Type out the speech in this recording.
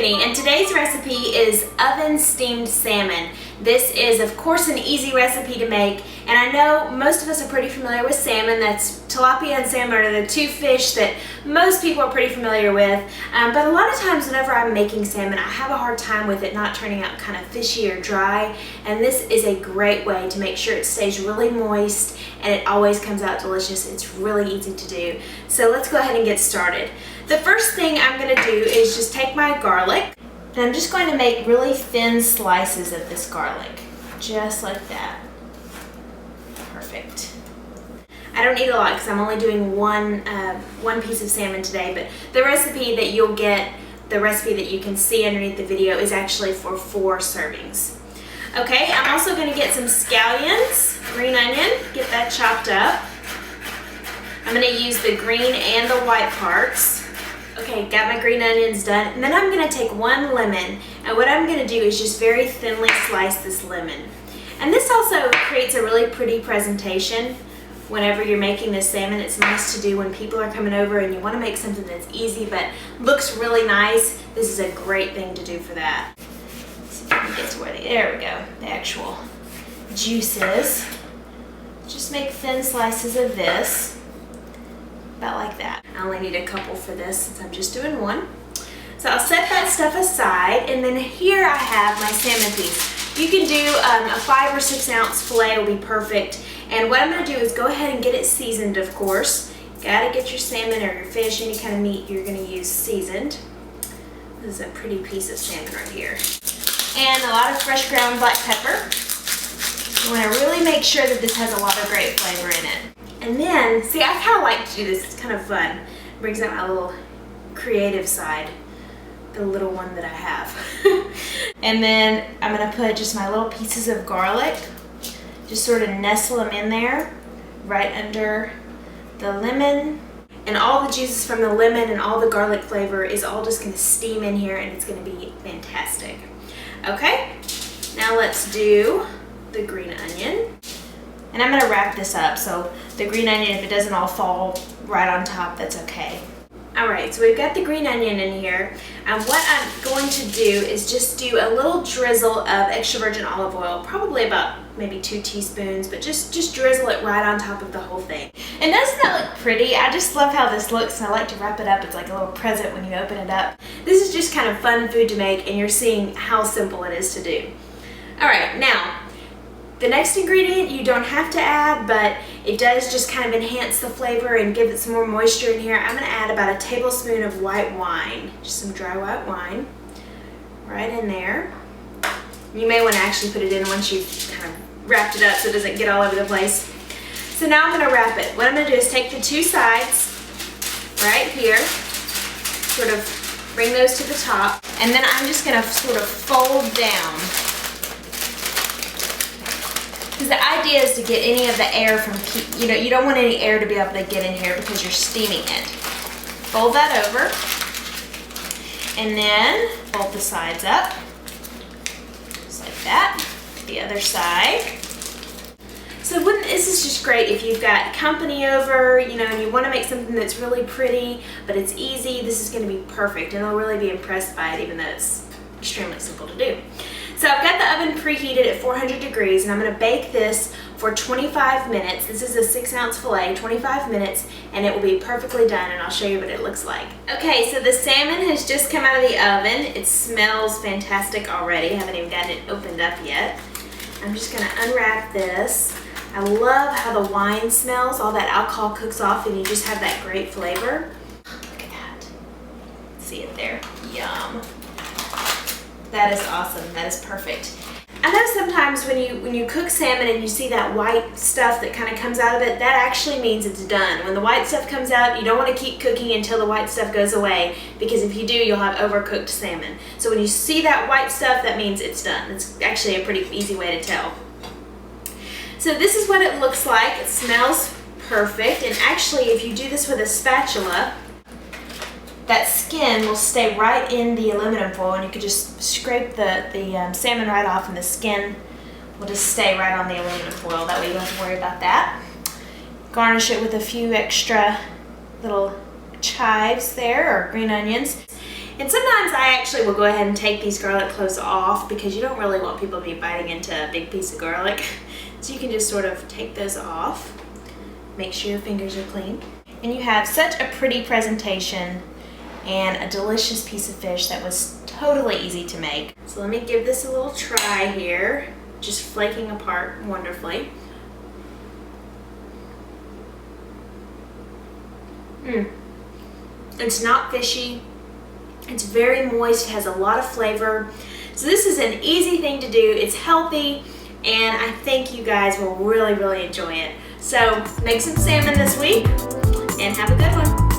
McKinney, and today's recipe is oven steamed salmon. This is, of course, an easy recipe to make, and I know most of us are pretty familiar with salmon. That's tilapia and salmon are the two fish that most people are pretty familiar with, but a lot of times whenever I'm making salmon, I have a hard time with it not turning out kind of fishy or dry, and this is a great way to make sure it stays really moist and it always comes out delicious. It's really easy to do. So let's go ahead and get started. The first thing I'm going to do is just take my garlic, and I'm just going to make really thin slices of this garlic, just like that. Perfect. I don't need a lot because I'm only doing one piece of salmon today, but the recipe that you'll get, the recipe that you can see underneath the video, is actually for 4 servings. Okay, I'm also going to get some scallions, green onion, get that chopped up. I'm going to use the green and the white parts. Okay, got my green onions done, and then I'm going to take 1 lemon, and what I'm going to do is just very thinly slice this lemon. And this also creates a really pretty presentation whenever you're making this salmon. It's nice to do when people are coming over and you want to make something that's easy but looks really nice. This is a great thing to do for that. Let's see if I can get to where there we go, the actual juices. Just make thin slices of this. About like that. I only need a couple for this since I'm just doing 1. So I'll set that stuff aside, and then here I have my salmon piece. You can do a 5 or 6 ounce filet will be perfect. And what I'm going to do is go ahead and get it seasoned, of course. Gotta get your salmon or your fish, any kind of meat you're going to use seasoned. This is a pretty piece of salmon right here. And a lot of fresh ground black pepper. You want to really make sure that this has a lot of great flavor in it. And then, see, I kind of like to do this. It's kind of fun. It brings out my little creative side, the little one that I have. And then I'm going to put just my little pieces of garlic, just sort of nestle them in there, right under the lemon. And all the juices from the lemon and all the garlic flavor is all just going to steam in here, and it's going to be fantastic. Okay, now let's do the green onion. And I'm going to wrap this up, so the green onion, if it doesn't all fall right on top, that's okay. Alright, so we've got the green onion in here, and what I'm going to do is just do a little drizzle of extra virgin olive oil, probably about maybe 2 teaspoons, but just drizzle it right on top of the whole thing. And doesn't that look pretty? I just love how this looks, and I like to wrap it up. It's like a little present when you open it up. This is just kind of fun food to make, and you're seeing how simple it is to do. Alright, now, the next ingredient you don't have to add, but it does just kind of enhance the flavor and give it some more moisture in here. I'm going to add about a tablespoon of white wine, just some dry white wine, right in there. You may want to actually put it in once you've kind of wrapped it up so it doesn't get all over the place. So now I'm going to wrap it. What I'm going to do is take the 2 sides right here, sort of bring those to the top, and then I'm just going to sort of fold down. Because the idea is to get any of the air from, you don't want any air to be able to get in here because you're steaming it. Fold that over, and then fold the sides up, just like that. The other side. So this is just great if you've got company over, and you want to make something that's really pretty, but it's easy. This is going to be perfect, and they'll really be impressed by it, even though it's extremely simple to do. So I've got the oven preheated at 400 degrees, and I'm going to bake this for 25 minutes. This is a 6 ounce filet, 25 minutes, and it will be perfectly done, and I'll show you what it looks like. Okay, so the salmon has just come out of the oven. It smells fantastic already. I haven't even gotten it opened up yet. I'm just going to unwrap this. I love how the wine smells. All that alcohol cooks off, and you just have that great flavor. Look at that. See it there? Yum. That is awesome. That is perfect. I know sometimes when you cook salmon and you see that white stuff that kind of comes out of it, that actually means it's done. When the white stuff comes out, you don't want to keep cooking until the white stuff goes away, because if you do, you'll have overcooked salmon. So when you see that white stuff, that means it's done. It's actually a pretty easy way to tell. So this is what it looks like. It smells perfect, and actually if you do this with a spatula, that skin will stay right in the aluminum foil, and you could just scrape the salmon right off, and the skin will just stay right on the aluminum foil. That way you don't have to worry about that. Garnish it with a few extra little chives there, or green onions. And sometimes I actually will go ahead and take these garlic cloves off because you don't really want people to be biting into a big piece of garlic. So you can just sort of take those off. Make sure your fingers are clean. And you have such a pretty presentation and a delicious piece of fish that was totally easy to make. So let me give this a little try here. Just flaking apart wonderfully. It's not fishy. It's very moist, has a lot of flavor. So this is an easy thing to do. It's healthy, and I think you guys will really, really enjoy it. So make some salmon this week, and have a good one.